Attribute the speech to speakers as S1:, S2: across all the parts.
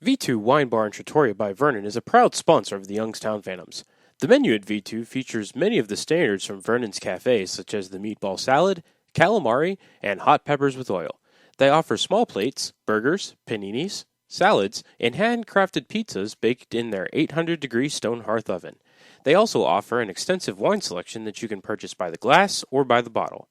S1: V2 Wine Bar Trattoria by Vernon is a proud sponsor of the Youngstown Phantoms. The menu at V2 features many of the standards from Vernon's cafes, such as the meatball salad, calamari, and hot peppers with oil. They offer small plates, burgers, paninis, salads, and handcrafted pizzas baked in their 800-degree stone hearth oven. They also offer an extensive wine selection that you can purchase by the glass or by the bottle.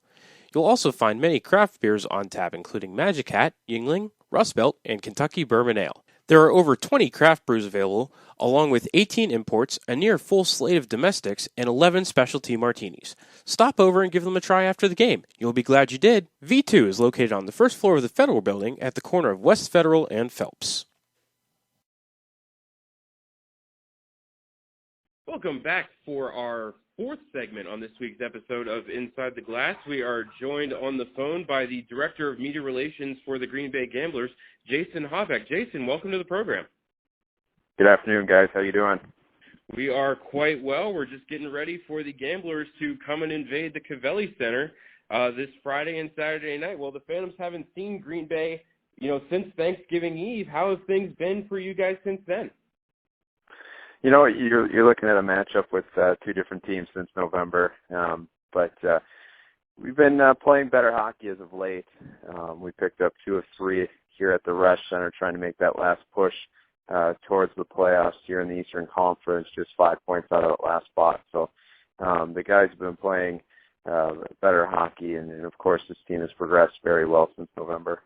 S1: You'll also find many craft beers on tap, including Magic Hat, Yingling, Rust Belt, and Kentucky Bourbon Ale. There are over 20 craft brews available, along with 18 imports, a near full slate of domestics, and 11 specialty martinis. Stop over and give them a try after the game. You'll be glad you did. V2 is located on the first floor of the Federal Building at the corner of West Federal and Phelps. Welcome back for our fourth segment on this week's episode of Inside the Glass. We are joined on the phone by the Director of Media Relations for the Green Bay Gamblers, Jason Habeck. Jason, welcome to the program.
S2: Good afternoon, guys. How you doing?
S1: We are quite well. We're just getting ready for the Gamblers to come and invade the Covelli Center this Friday and Saturday night. Well, the Phantoms haven't seen Green Bay, since Thanksgiving Eve. How have things been for you guys since then?
S2: You're looking at a matchup with two different teams since November, but we've been playing better hockey as of late. We picked up 2 of 3 here at the Resch Center, trying to make that last push towards the playoffs here in the Eastern Conference, just 5 points out of that last spot. So the guys have been playing better hockey, and of course this team has progressed very well since November.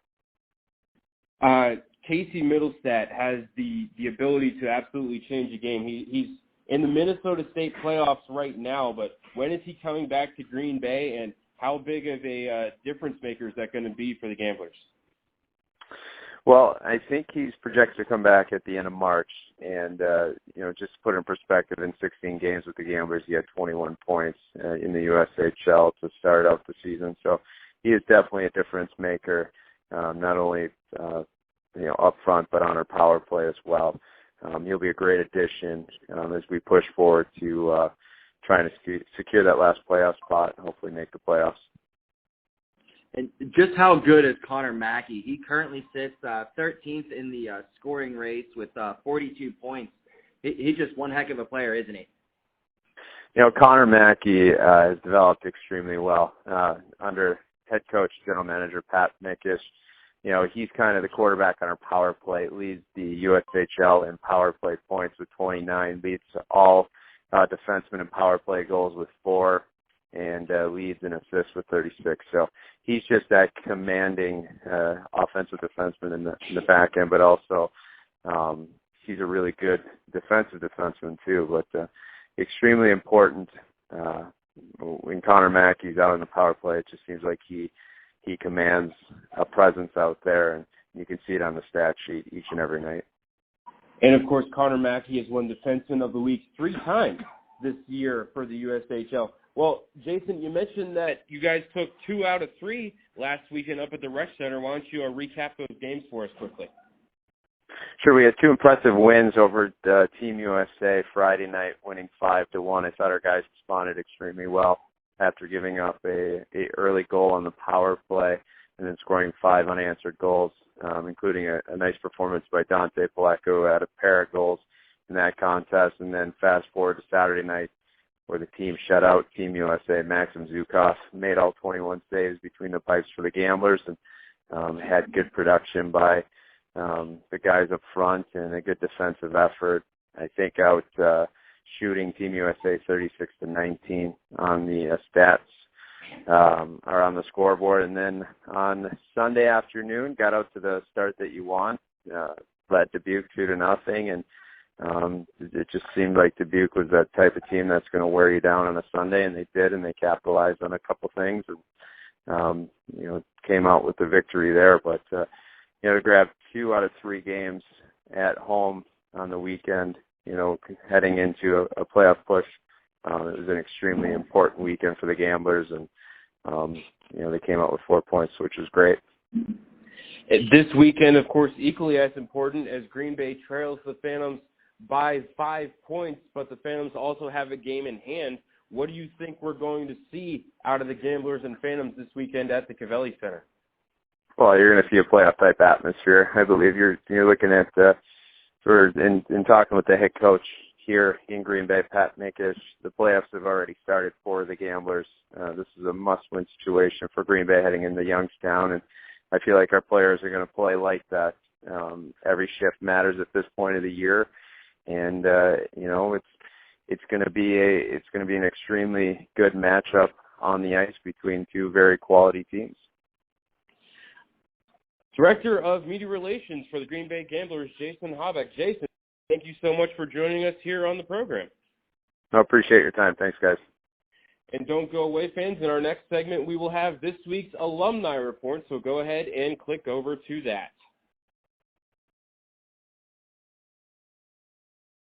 S1: Casey Middlestat has the ability to absolutely change a game. He's in the Minnesota State playoffs right now, but when is he coming back to Green Bay, and how big of a difference maker is that going to be for the Gamblers?
S2: Well, I think he's projected to come back at the end of March, and just to put it in perspective, in 16 games with the Gamblers, he had 21 points in the USHL to start out the season. So he is definitely a difference maker, not only up front, but on our power play as well. He'll be a great addition as we push forward to trying to secure that last playoff spot and hopefully make the playoffs.
S3: And just how good is Connor Mackey? He currently sits 13th in the scoring race with 42 points. He's just one heck of a player, isn't he?
S2: Connor Mackey has developed extremely well under head coach, general manager Pat Mickish. He's kind of the quarterback on our power play, leads the USHL in power play points with 29, leads all defensemen in power play goals with 4, and leads in assists with 36. So he's just that commanding offensive defenseman in the back end, but also he's a really good defensive defenseman too. But extremely important when Connor Mackey's out in the power play. It just seems like he commands a presence out there, and you can see it on the stat sheet each and every night.
S1: And, of course, Connor Mackey has won Defenseman of the Week 3 times this year for the USHL. Well, Jason, you mentioned that you guys took 2 out of 3 last weekend up at the Resch Center. Why don't you recap those games for us quickly?
S2: Sure. We had 2 impressive wins over Team USA Friday night, winning 5-1. I thought our guys responded extremely well after giving up a early goal on the power play and then scoring 5 unanswered goals, including a nice performance by Dante Palecco, who had a pair of goals in that contest. And then fast forward to Saturday night, where the team shut out Team USA. Maxim Zukov made all 21 saves between the pipes for the Gamblers, and had good production by the guys up front and a good defensive effort. I think out shooting Team USA 36-19 on the stats or on the scoreboard. And then on Sunday afternoon, got out to the start that you want, led Dubuque 2-0, and it just seemed like Dubuque was that type of team that's going to wear you down on a Sunday, and they did, and they capitalized on a couple things, and came out with the victory there. But to grab 2 out of 3 games at home on the weekend, heading into a playoff push, it was an extremely important weekend for the Gamblers, and they came out with 4 points, which was great.
S1: This weekend, of course, equally as important, as Green Bay trails the Phantoms by 5 points, but the Phantoms also have a game in hand. What do you think we're going to see out of the Gamblers and Phantoms this weekend at the Covelli Center?
S2: Well, you're going to see a playoff-type atmosphere. I believe you're looking at in talking with the head coach here in Green Bay, Pat Minkish, the playoffs have already started for the Gamblers. This is a must-win situation for Green Bay heading into Youngstown, and I feel like our players are going to play like that. Every shift matters at this point of the year, and it's going to be an extremely good matchup on the ice between two very quality teams.
S1: Director of Media Relations for the Green Bay Gamblers, Jason Habeck. Jason, thank you so much for joining us here on the program.
S2: I appreciate your time. Thanks, guys.
S1: And don't go away, fans. In our next segment, we will have this week's alumni report, so go ahead and click over to that.